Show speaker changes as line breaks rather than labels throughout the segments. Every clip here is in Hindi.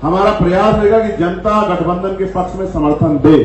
हमारा प्रयास रहेगा कि जनता गठबंधन के पक्ष में समर्थन दे।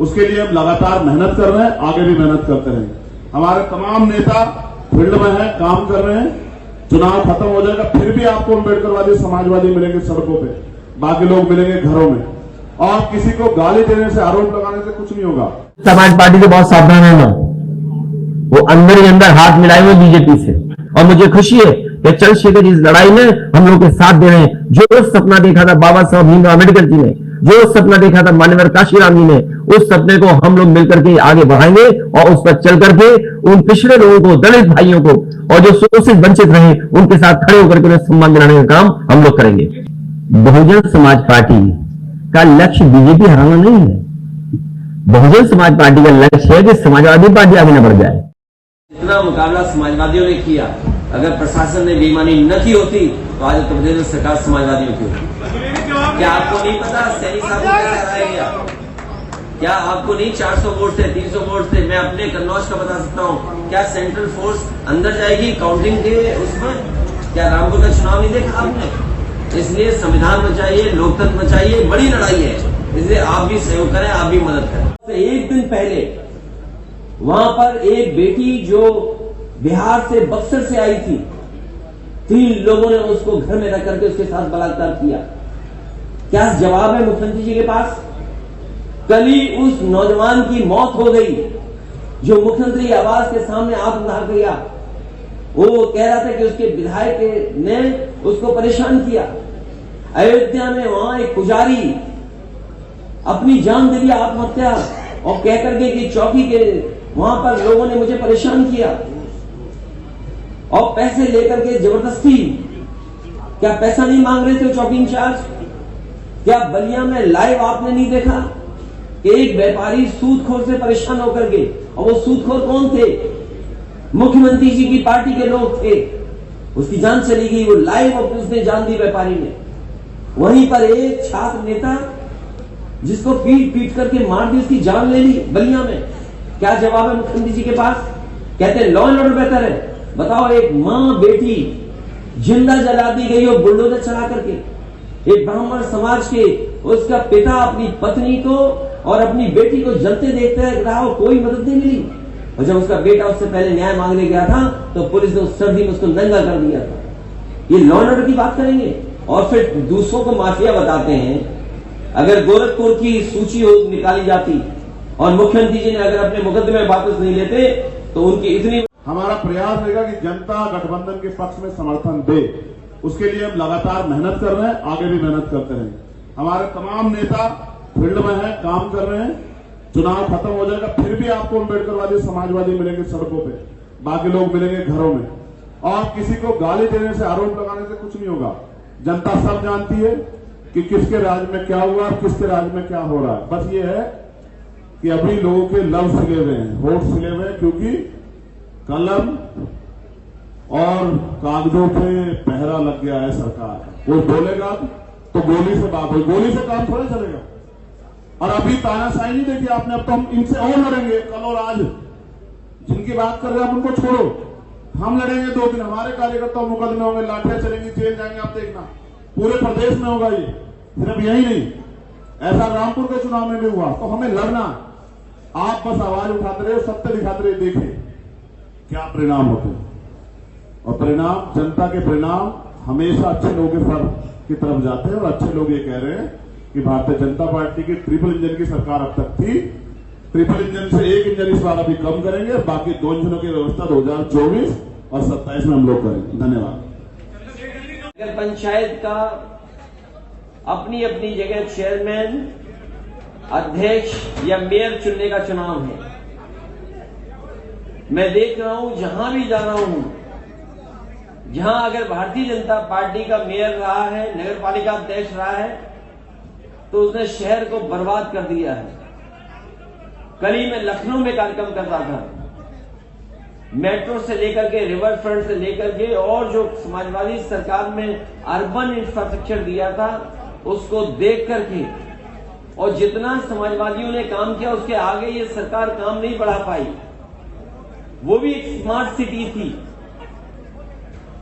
उसके लिए हम लगातार मेहनत कर रहे हैं, आगे भी मेहनत करते रहेंगे। हमारे तमाम नेता फील्ड में हैं, काम कर रहे हैं। चुनाव खत्म हो जाएगा, फिर भी आपको अम्बेडकरवादी समाजवादी मिलेंगे सड़कों पे, बाकी लोग मिलेंगे घरों में, और किसी को गाली देने से, आरोप लगाने से कुछ नहीं होगा।
समाज पार्टी से बहुत सावधान है ना, वो अंदर ही अंदर हाथ मिलाए हुए बीजेपी से। और मुझे खुशी है कि चंद्रशेखर इस लड़ाई में हम लोग के साथ दे रहे हैं। जो सपना देखा था बाबा साहब भीमराव अम्बेडकर जी ने, जो सपना देखा था मान्यवर काशीराम जी ने, उस सपने को हम लोग मिलकर के आगे बढ़ाएंगे और उस पर चल करके उन पिछड़े लोगों को, दलित भाइयों को और जो शोषित वंचित रहे, उनके साथ खड़े होकर के उन्हें सम्मान दिलाने का काम हम लोग करेंगे। बहुजन समाज पार्टी का लक्ष्य बीजेपी हराना नहीं है। बहुजन समाज पार्टी का लक्ष्य है कि समाजवादी पार्टी आगे न बढ़ जाए।
इतना मुकाबला समाजवादियों ने किया, अगर प्रशासन ने बेईमानी न की होती तो आज उत्तर प्रदेश में सरकार समाजवादियों की होती। क्या आपको नहीं पता सैनी साहब को कैसे हराया गया? क्या आपको नहीं 400 वोट थे, 300 वोट थे? मैं अपने कन्नौज का बता सकता हूँ। क्या सेंट्रल फोर्स अंदर जाएगी काउंटिंग के उसमें? क्या रामपुर का चुनाव नहीं देखा आपने? इसलिए संविधान बचाइए, लोकतंत्र बचाइए, बड़ी लड़ाई है। इसलिए आप भी सहयोग करें, आप भी मदद करें। एक दिन पहले वहां पर एक बेटी जो बिहार से, बक्सर से आई थी, 3 लोगों ने उसको घर में रख करके उसके साथ बलात्कार किया। क्या जवाब है मुख्यमंत्री जी के पास? कल ही उस नौजवान की मौत हो गई जो मुख्यमंत्री आवास के सामने आत्मदाह किया। वो कह रहा था कि उसके विधायक ने उसको परेशान किया। अयोध्या में वहां एक पुजारी अपनी जान दे दिया, आत्महत्या, और कह करके कि चौकी के वहां पर लोगों ने मुझे परेशान किया और पैसे लेकर के जबरदस्ती। क्या पैसा नहीं मांग रहे थे चौकी इंचार्ज? क्या बलिया में लाइव आपने नहीं देखा कि एक व्यापारी सूदखोर से परेशान होकर के, और वो सूदखोर कौन थे? मुख्यमंत्री जी की पार्टी के लोग थे। उसकी जान चली गई, वो लाइव उसने जान दी व्यापारी ने। वहीं पर एक छात्र नेता जिसको पीट पीट करके मार दी, उसकी जान ले ली बलिया में। क्या जवाब है मुख्यमंत्री जी के पास? कहते हैं लॉ एंड ऑर्डर बेहतर है। बताओ, एक मां बेटी जिंदा जला दी गई हो बुलडोजर चला करके। एक ब्राह्मण समाज के उसका पिता अपनी पत्नी को और अपनी बेटी को जलते देखते रहा हो, कोई मदद नहीं मिली। और जब उसका बेटा उससे पहले न्याय मांगने गया था तो पुलिस ने उस सर्दी में उसको नंगा कर दिया था। ये लॉ एंड ऑर्डर की बात करेंगे और फिर दूसरों को माफिया बताते हैं। अगर गोरखपुर की सूची निकाली जाती और मुख्यमंत्री जी ने अगर अपने मुकदमे वापस नहीं लेते तो उनकी इतनी।
हमारा प्रयास रहेगा कि जनता गठबंधन के पक्ष में समर्थन दे। उसके लिए हम लगातार मेहनत कर रहे हैं, आगे भी मेहनत करते रहेंगे। हमारे तमाम नेता फील्ड में हैं, काम कर रहे हैं। चुनाव खत्म हो जाएगा, फिर भी आपको अम्बेडकरवादी समाजवादी मिलेंगे सड़कों पे, बाकी लोग मिलेंगे घरों में, और किसी को गाली देने से, आरोप लगाने से कुछ नहीं होगा। जनता सब जानती है कि किसके राज्य में क्या हुआ और किसके राज्य में क्या हो रहा है। बस ये है कि अभी लोगों के लव सिले हुए हैं, होठ सिले हुए हैं, क्योंकि कलम और कागजों पे पहरा लग गया है सरकार का। कोई बोलेगा तो गोली से बात हो, गोली से काम थोड़ा चलेगा। और अभी तानाशाही नहीं देखी आपने, अब तो हम इनसे और लड़ेंगे कल और आज। जिनकी बात कर रहे हैं आप उनको छोड़ो, हम लड़ेंगे 2 दिन। हमारे कार्यकर्ता मुकदमे होंगे, लाठियां चलेंगी, जेल जाएंगे, आप देखना। पूरे प्रदेश में होगा ये, सिर्फ यही नहीं। ऐसा रामपुर के चुनाव में भी हुआ। तो हमें लड़ना, आप बस आवाज उठाते रहे, सत्य दिखाते रहे, देखिए क्या परिणाम होते हैं। और परिणाम, जनता के परिणाम हमेशा अच्छे लोगों की तरफ जाते हैं। और अच्छे लोग ये कह रहे हैं कि भारतीय जनता पार्टी की ट्रिपल इंजन की सरकार अब तक थी, ट्रिपल इंजन से 1 इंजन इस बार अभी कम करेंगे, बाकी 2 इंजनों की व्यवस्था 2024 और 27 में हम लोग करेंगे। धन्यवाद।
नगर पंचायत का अपनी अपनी जगह चेयरमैन, अध्यक्ष या मेयर चुनने का चुनाव है। मैं देख रहा हूं, जहां भी जा रहा हूं, जहां अगर भारतीय जनता पार्टी का मेयर रहा है, नगर पालिका अध्यक्ष रहा है, तो उसने शहर को बर्बाद कर दिया है। कल ही मैं लखनऊ में कार्यक्रम कर रहा था। मेट्रो से लेकर के, रिवर फ्रंट से लेकर के, और जो समाजवादी सरकार में अर्बन इंफ्रास्ट्रक्चर दिया था उसको देख करके, और जितना समाजवादियों ने काम किया उसके आगे ये सरकार काम नहीं बढ़ा पाई। वो भी एक स्मार्ट सिटी थी।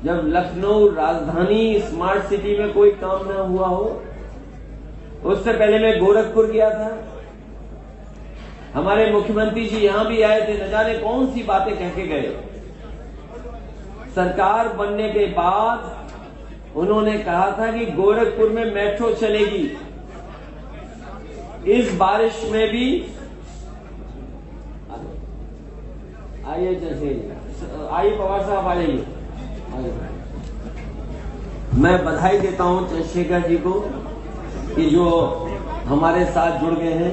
जब लखनऊ राजधानी स्मार्ट सिटी में कोई काम ना हुआ हो उससे पहले मैं गोरखपुर गया था। हमारे मुख्यमंत्री जी यहां भी आए थे, न जाने कौन सी बातें कह के गए। सरकार बनने के बाद उन्होंने कहा था कि गोरखपुर में मेट्रो चलेगी। इस बारिश में भी आइए, आइए पवार साहब आ जाइए। मैं बधाई देता हूं चंद्रशेखर जी को कि जो हमारे साथ जुड़ गए हैं।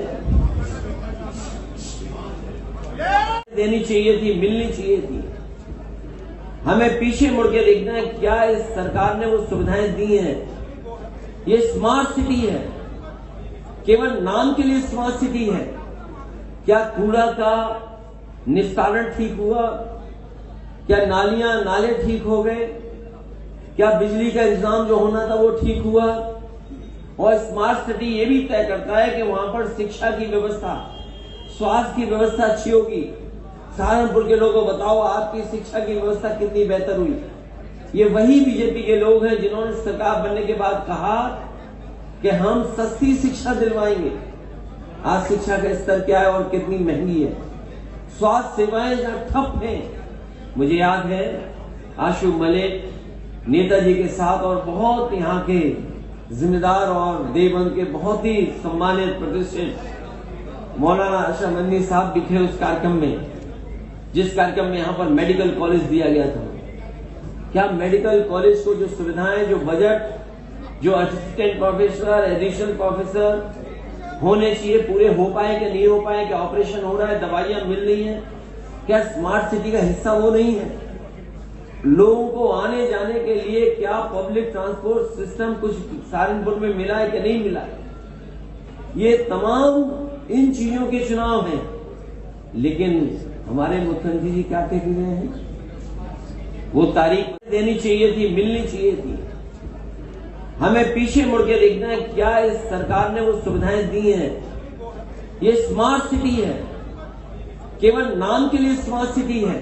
देनी चाहिए थी, मिलनी चाहिए थी। हमें पीछे मुड़ के देखना है क्या इस सरकार ने वो सुविधाएं दी हैं। ये स्मार्ट सिटी है, केवल नाम के लिए स्मार्ट सिटी है। क्या कूड़ा का निस्तारण ठीक हुआ? क्या नालियां नाले ठीक हो गए? क्या बिजली का इंतजाम जो होना था वो ठीक हुआ? और स्मार्ट सिटी ये भी तय करता है कि वहां पर शिक्षा की व्यवस्था, स्वास्थ्य की व्यवस्था अच्छी होगी। सहारनपुर के लोगों को बताओ आपकी शिक्षा की व्यवस्था कितनी बेहतर हुई। ये वही बीजेपी के लोग हैं जिन्होंने सरकार बनने के बाद कहा कि हम सस्ती शिक्षा दिलवाएंगे। आज शिक्षा का स्तर क्या है और कितनी महंगी है। स्वास्थ्य सेवाएं जहां ठप हैं। मुझे याद है आशु मलिक नेताजी के साथ और बहुत यहाँ के जिम्मेदार और देवबंद के बहुत ही सम्मानित प्रतिष्ठित मौलाना अशरफ मदनी साहब भी थे उस कार्यक्रम में, जिस कार्यक्रम में यहाँ पर मेडिकल कॉलेज दिया गया था। क्या मेडिकल कॉलेज को जो सुविधाएं, जो बजट, जो असिस्टेंट प्रोफेसर, एडिशनल प्रोफेसर होने चाहिए पूरे हो पाए कि नहीं हो पाए? क्या ऑपरेशन हो रहा है, दवाइयां मिल रही हैं? क्या स्मार्ट सिटी का हिस्सा वो नहीं है? लोगों को आने जाने के लिए क्या पब्लिक ट्रांसपोर्ट सिस्टम कुछ सहारनपुर में मिला है कि नहीं मिला है? ये तमाम इन चीजों के चुनाव हैं। लेकिन हमारे मुख्यमंत्री जी क्या कह रहे हैं? वो तारीख देनी चाहिए थी, मिलनी चाहिए थी। हमें पीछे मुड़ के देखना है क्या इस सरकार ने वो सुविधाएं दी हैं। ये स्मार्ट सिटी है, केवल नाम के लिए स्मार्ट सिटी है।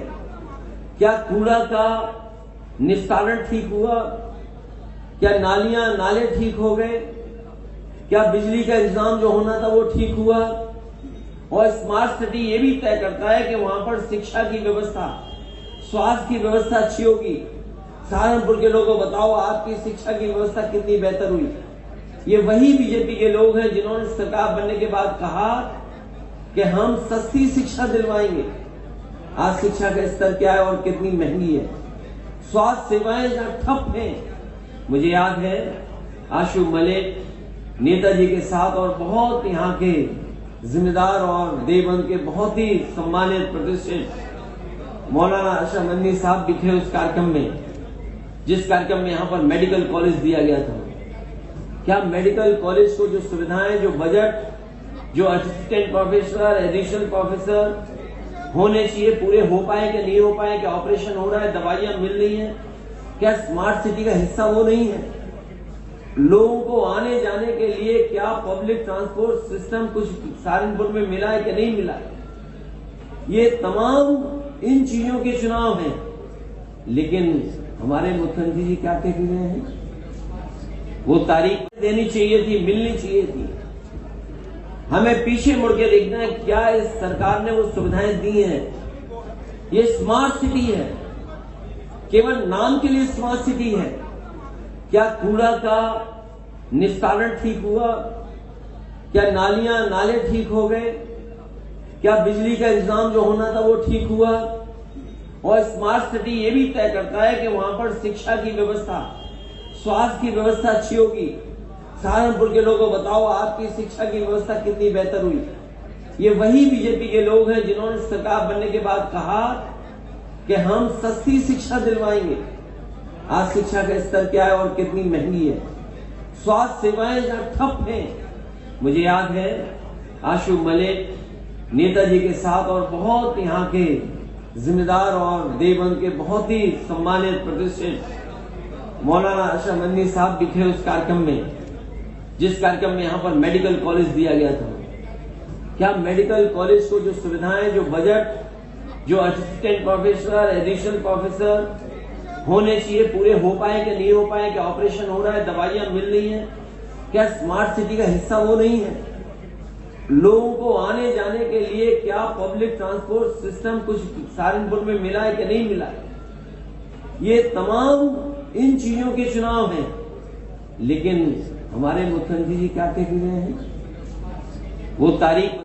क्या कूड़ा का निस्तारण ठीक हुआ? क्या नालियां नाले ठीक हो गए? क्या बिजली का इंतजाम जो होना था वो ठीक हुआ? और स्मार्ट सिटी ये भी तय करता है कि वहां पर शिक्षा की व्यवस्था, स्वास्थ्य की व्यवस्था अच्छी होगी। सहारनपुर के लोगों को बताओ आपकी शिक्षा की व्यवस्था कितनी बेहतर हुई। ये वही बीजेपी के लोग हैं जिन्होंने सरकार बनने के बाद कहा कि हम सस्ती शिक्षा दिलवाएंगे। आज शिक्षा का स्तर क्या है और कितनी महंगी है। स्वास्थ्य सेवाएं जहां ठप हैं। मुझे याद है आशु मलिक नेताजी के साथ और बहुत यहाँ के जिम्मेदार और देवबंद के बहुत ही सम्मानित प्रतिष्ठित मौलाना अशरफ मदनी साहब भी थे उस कार्यक्रम में, जिस कार्यक्रम में यहाँ पर मेडिकल कॉलेज दिया गया था। क्या मेडिकल कॉलेज को जो सुविधाएं, जो बजट, जो असिस्टेंट प्रोफेसर, एडिशनल प्रोफेसर होने चाहिए पूरे हो पाए कि नहीं हो पाए? क्या ऑपरेशन हो रहा है, दवाइयां मिल रही हैं? क्या स्मार्ट सिटी का हिस्सा वो नहीं है? लोगों को आने जाने के लिए क्या पब्लिक ट्रांसपोर्ट सिस्टम कुछ सहारनपुर में मिला है कि नहीं मिला है? ये तमाम इन चीजों के चुनाव हैं। लेकिन हमारे मुख्यमंत्री जी क्या कह रहे हैं? वो तारीख देनी चाहिए थी, मिलनी चाहिए थी। हमें पीछे मुड़ के देखना है क्या इस सरकार ने वो सुविधाएं दी हैं। ये स्मार्ट सिटी है, केवल नाम के लिए स्मार्ट सिटी है। क्या कूड़ा का निस्तारण ठीक हुआ? क्या नालियां नाले ठीक हो गए? क्या बिजली का इंतजाम जो होना था वो ठीक हुआ? और स्मार्ट सिटी ये भी तय करता है कि वहां पर शिक्षा की व्यवस्था, स्वास्थ्य की व्यवस्था अच्छी होगी। सहारनपुर के लोगों को बताओ आपकी शिक्षा की व्यवस्था कितनी बेहतर हुई। ये वही बीजेपी के लोग हैं जिन्होंने सरकार बनने के बाद कहा कि हम सस्ती शिक्षा दिलवाएंगे। आज शिक्षा का स्तर क्या है और कितनी महंगी है। स्वास्थ्य सेवाएं जहां ठप हैं। मुझे याद है आशु मलिक नेताजी के साथ और बहुत यहाँ के जिम्मेदार और देवबंद के बहुत ही सम्मानित प्रतिष्ठित मौलाना अशरफ मदनी साहब भी थे उस कार्यक्रम में, जिस कार्यक्रम में यहाँ पर मेडिकल कॉलेज दिया गया था। क्या मेडिकल कॉलेज को जो सुविधाएं, जो बजट, जो असिस्टेंट प्रोफेसर, एडिशनल प्रोफेसर होने चाहिए पूरे हो पाए कि नहीं हो पाए? क्या ऑपरेशन हो रहा है, दवाइयां मिल रही हैं? क्या स्मार्ट सिटी का हिस्सा वो नहीं है? लोगों को आने जाने के लिए क्या पब्लिक ट्रांसपोर्ट सिस्टम कुछ सहारनपुर में मिला है कि नहीं मिला है? ये तमाम इन चीजों के चुनाव हैं, लेकिन हमारे मुख्यमंत्री जी क्या कह रहे हैं? वो तारीख